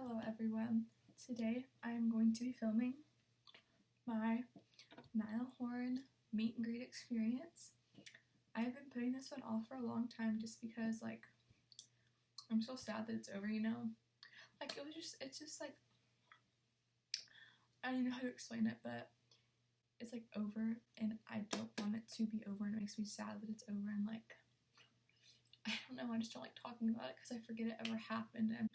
Hello everyone. Today I am going to be filming my NIALL HORAN meet and greet experience. I have been putting this one off for a long time just because I'm so sad that it's over, you know? It's just like, I don't even know how to explain it, but it's like over and I don't want it to be over and it makes me sad that it's over and I don't know, I just don't like talking about it because I forget it ever happened and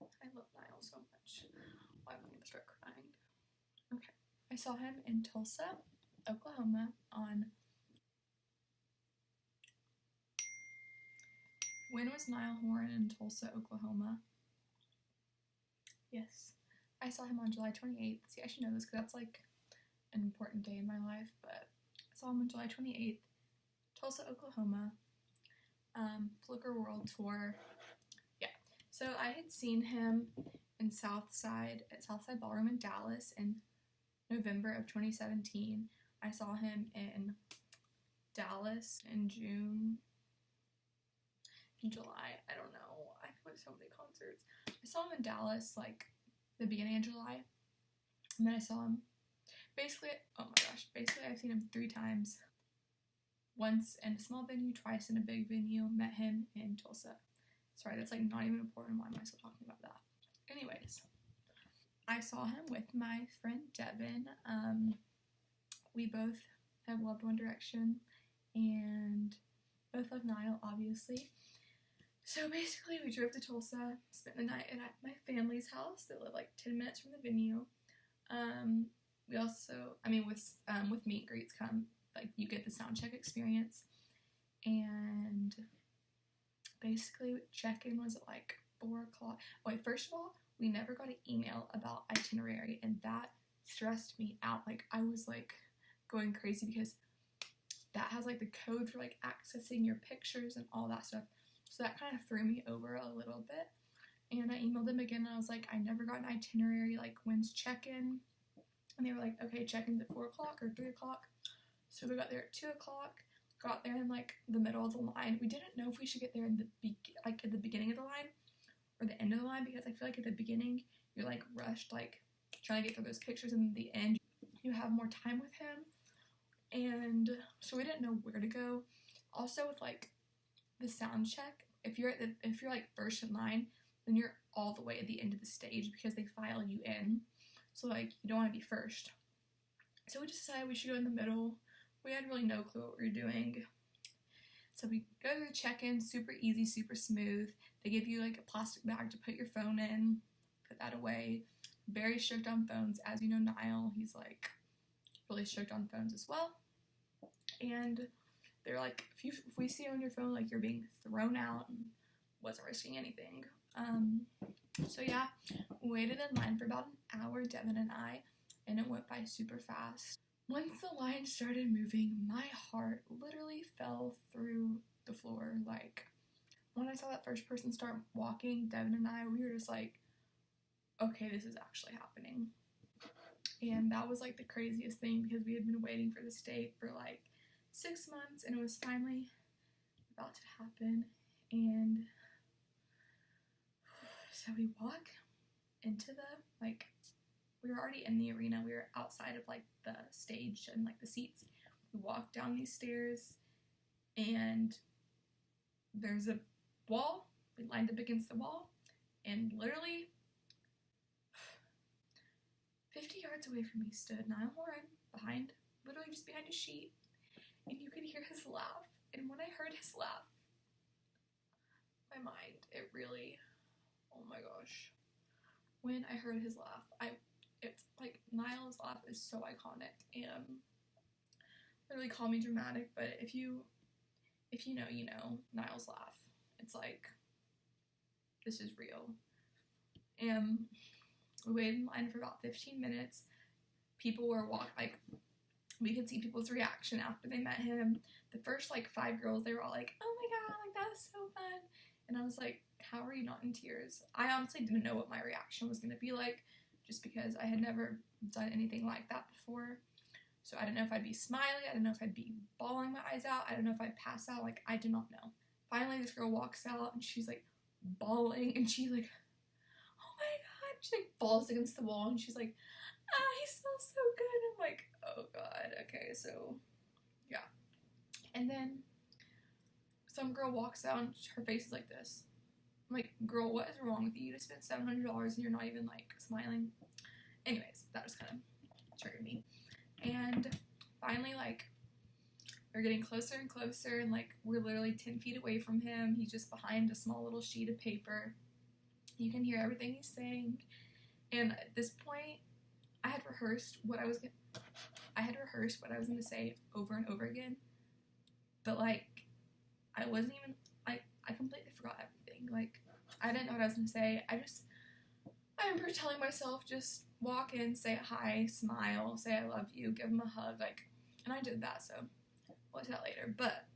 I love NIALL so much. I'm gonna start crying. Okay. I saw him in Tulsa, Oklahoma when was NIALL HORAN in Tulsa, Oklahoma? Yes. I saw him on July 28th. See, I should know this because that's like an important day in my life, but I saw him on July 28th, Tulsa, Oklahoma. Flicker World Tour. Yeah. So I had seen him in Southside Ballroom in Dallas in November of 2017. I saw him in Dallas in July. I don't know. I went to so many concerts. I saw him in Dallas the beginning of July. And then I saw him basically I've seen him 3 times. Once in a small venue, twice in a big venue. Met him in Tulsa. Sorry, that's not even important. Why am I still talking about that? Anyways, I saw him with my friend Devin. We both have loved One Direction and both love NIALL, obviously. So basically, we drove to Tulsa, spent the night at my family's house. They live 10 minutes from the venue. We also, with meet and greets you get the sound check experience, and basically check-in was at 4 o'clock. Wait, first of all, we never got an email about itinerary, and that stressed me out. I was going crazy because that has the code for accessing your pictures and all that stuff. So that kind of threw me over a little bit. And I emailed them again and I was I never got an itinerary, when's check-in? And they were okay, check-in's at 4 o'clock or 3 o'clock. So we got there at 2 o'clock, got there in the middle of the line. We didn't know if we should get there in at the beginning of the line or the end of the line, because I feel at the beginning you're rushed, trying to get through those pictures, and at the end you have more time with him. And so we didn't know where to go. Also with the sound check, if you're first in line, then you're all the way at the end of the stage because they file you in. So you don't want to be first. So we just decided we should go in the middle. We had really no clue what we were doing. So we go to the check-in, super easy, super smooth. They give you a plastic bag to put your phone in, put that away. Very strict on phones. As you know, NIALL, he's really strict on phones as well. And they're if we see you on your phone, you're being thrown out, and wasn't risking anything. So yeah, we waited in line for about an hour, Devin and I, and it went by super fast. Once the line started moving, my heart literally fell through the floor. When I saw that first person start walking, Devin and I, we were just okay, this is actually happening. And that was the craziest thing because we had been waiting for this day for 6 months, and it was finally about to happen. And so we walk into we were already in the arena. We were outside of the stage and the seats. We walked down these stairs and there's a wall. We lined up against the wall, and literally 50 yards away from me stood NIALL HORAN, literally just behind a sheet, and you could hear his laugh. And when I heard his laugh, my mind, it really, oh my gosh. When I heard his laugh, it's NIALL's laugh is so iconic and literally call me dramatic, but if you know, you know, NIALL's laugh. It's this is real. And we waited in line for about 15 minutes. People were we could see people's reaction after they met him. The first 5 girls, they were all oh my god, that was so fun. And I was how are you not in tears? I honestly didn't know what my reaction was going to be just because I had never done anything like that before. So I didn't know if I'd be smiling, I didn't know if I'd be bawling my eyes out, I don't know if I'd pass out, I did not know. Finally, this girl walks out and she's bawling, and she oh my She like falls against the wall and she's like, he smells so good. I'm like, oh god, okay, so yeah. And then some girl walks out and her face is like this. I'm like, girl, what is wrong with you? You just spent $700 and you're not even like smiling. Anyways, that just kind of triggered me. And finally, like, we're getting closer and closer, and like we're literally 10 feet away from him. He's just behind a small little sheet of paper. You can hear everything he's saying. And at this point, I had rehearsed what I was gonna say over and over again. But like, I wasn't even, I completely forgot everything. Like, I didn't know what I was gonna say. I remember telling myself, just walk in, say hi, smile, say I love you, give him a hug, like, and I did that, so we'll do that later. But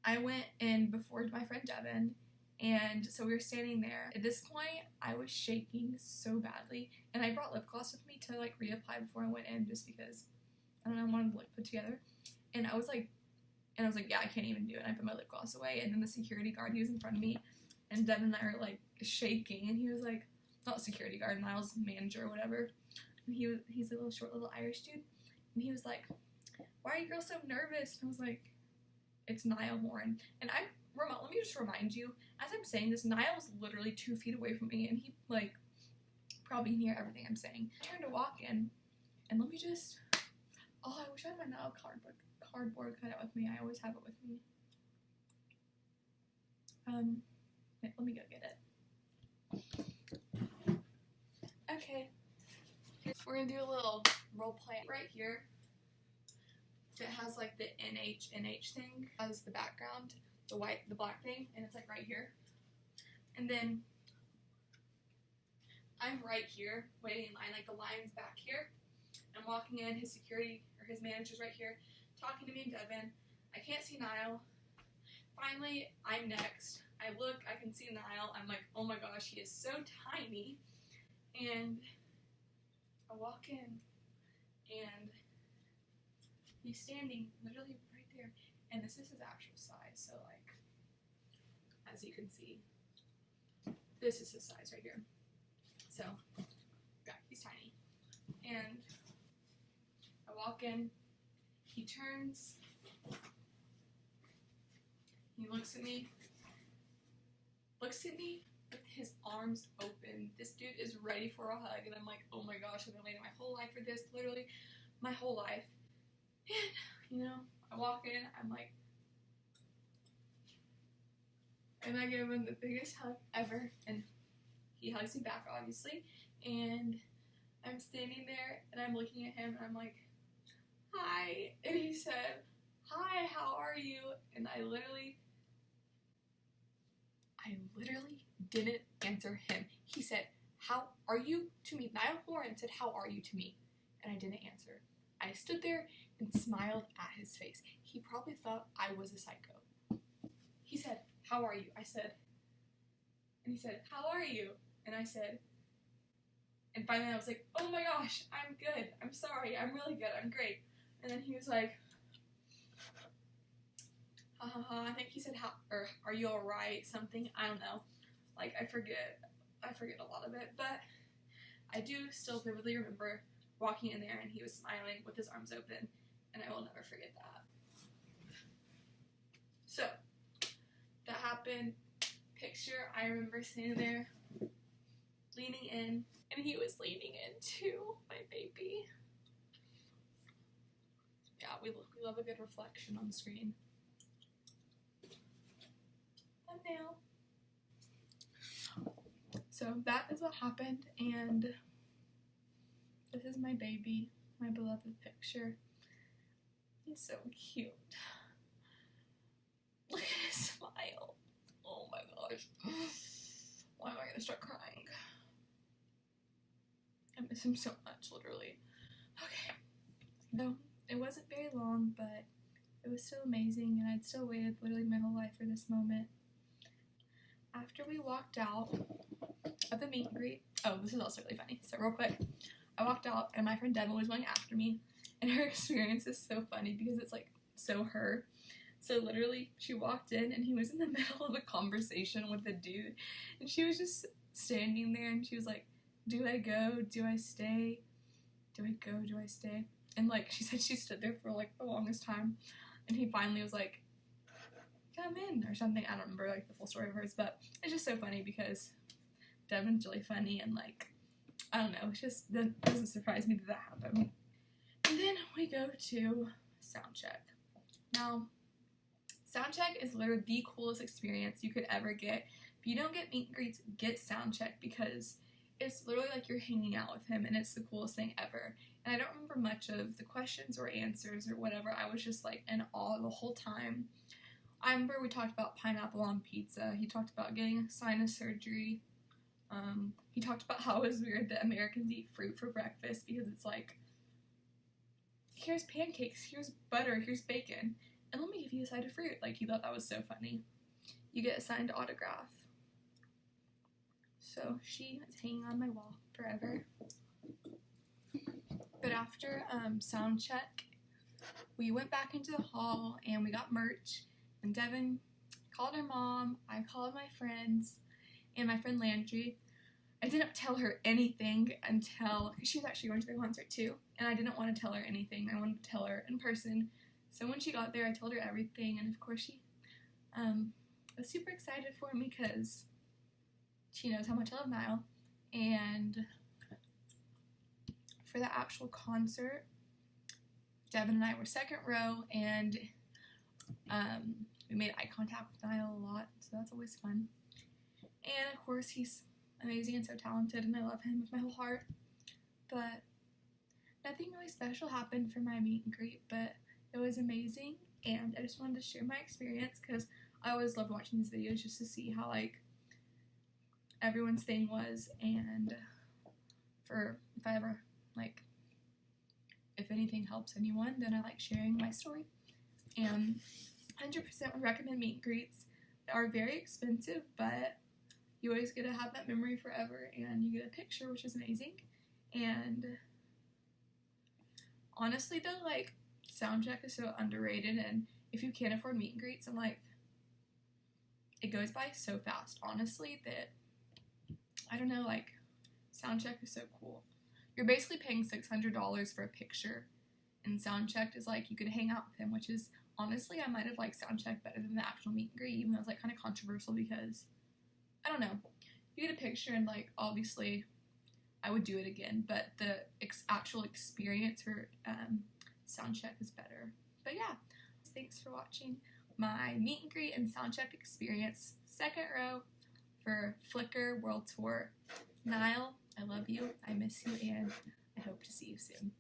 I went in before my friend Devin, and so we were standing there. At this point, I was shaking so badly, and I brought lip gloss with me to like reapply before I went in, just because, I don't know, I wanted to look put together. And I was like, yeah, I can't even do it. And I put my lip gloss away, and then the security guard, he was in front of me, and Devin and I were like shaking, and he was like, not security guard, Niall's manager or whatever, and he's a little short little Irish dude, and he was like, why are you girls so nervous? And I was like, it's NIALL HORAN. And let me just remind you, as I'm saying this, Niall's literally 2 feet away from me, and he like probably can hear everything I'm saying. I turned to walk in, and let me just, oh, I wish I had my NIALL cardboard cut out with me. I always have it with me. Let me go get it. Okay, we're gonna do a little role play right here. It has like the NH thing as the background, the black thing, and it's like right here. And then I'm right here, waiting in line, like the line's back here. I'm walking in, his manager's right here, talking to me and Devin. I can't see Niall. Finally, I'm next. I look, I can see Niall. I'm like, oh my gosh, he is so tiny. And I walk in, and he's standing literally right there. And this is his actual size, so like, as you can see, this is his size right here. So, yeah, he's tiny. And I walk in, he turns, he looks at me with his arms open. This dude is ready for a hug, and I'm like, oh my gosh, I've been waiting my whole life for this, literally my whole life. And, you know, I walk in, I'm like, and I give him the biggest hug ever, and he hugs me back, obviously, and I'm standing there, and I'm looking at him, and I'm like, hi, and he said, hi, how are you? And I literally didn't answer him. He said, how are you to me? NIALL HORAN said, how are you to me? And I didn't answer. I stood there and smiled at his face. He probably thought I was a psycho. He said, how are you? I said, and he said, how are you? And I said, and finally I was like, oh my gosh, I'm good. I'm sorry. I'm really good. I'm great. And then he was like, ha ha ha. I think he said, or are you alright? Something. I don't know. Like, I forget a lot of it, but I do still vividly remember walking in there and he was smiling with his arms open, and I will never forget that. So, that happened. Picture, I remember sitting there, leaning in, and he was leaning in too, my baby. Yeah, we love a good reflection on the screen. Thumbnail. So that is what happened, and this is my baby, my beloved picture. He's so cute. Look at his smile. Oh my gosh. Why am I gonna start crying? I miss him so much, literally. Okay. No, it wasn't very long, but it was still amazing, and I'd still waited literally my whole life for this moment. After we walked out of the meet and greet, oh, this is also really funny. So real quick, I walked out and my friend Devin was going after me, and her experience is so funny because it's like so her. So literally, she walked in and he was in the middle of a conversation with a dude, and she was just standing there and she was like, do I go? Do I stay? Do I go? Do I stay? And like she said she stood there for like the longest time, and he finally was like, come in or something. I don't remember like the full story of hers, but it's just so funny because Devin's really funny, and like I don't know, it's just, that doesn't surprise me that happened. And then we go to sound check. Now, sound check is literally the coolest experience you could ever get. If you don't get meet and greets, get sound check, because it's literally like you're hanging out with him, and it's the coolest thing ever. And I don't remember much of the questions or answers or whatever. I was just like in awe the whole time. I remember we talked about pineapple on pizza. He talked about getting sinus surgery. He talked about how it was weird that Americans eat fruit for breakfast, because it's like, here's pancakes, here's butter, here's bacon, and let me give you a side of fruit. Like, he thought that was so funny. You get a signed autograph. So she is hanging on my wall forever. But after sound check, we went back into the hall and we got merch, and Devin called her mom, I called my friends, and my friend Landry. I didn't tell her anything until, she was actually going to the concert too, and I didn't want to tell her anything. I wanted to tell her in person. So when she got there, I told her everything, and of course she was super excited for me because she knows how much I love Niall. And for the actual concert, Devin and I were second row, and we made eye contact with Niall a lot, so that's always fun. And of course, he's amazing and so talented, and I love him with my whole heart. But nothing really special happened for my meet and greet, but it was amazing, and I just wanted to share my experience because I always loved watching these videos just to see how like everyone's thing was, and for if I ever like, if anything helps anyone, then I like sharing my story. And 100% would recommend meet and greets. They are very expensive, but you always get to have that memory forever, and you get a picture, which is amazing. And honestly though, like, sound check is so underrated, and if you can't afford meet and greets, and like, it goes by so fast, honestly, that, I don't know, like, sound check is so cool. You're basically paying $600 for a picture, and sound check is like, you could hang out with him, which is, honestly, I might have liked sound check better than the actual meet and greet, even though it's like kind of controversial because, I don't know, you get a picture, and like, obviously I would do it again, but the actual experience for sound check is better. But yeah, thanks for watching my meet and greet and sound check experience, second row for Flickr World Tour. Niall, I love you, I miss you, and I hope to see you soon.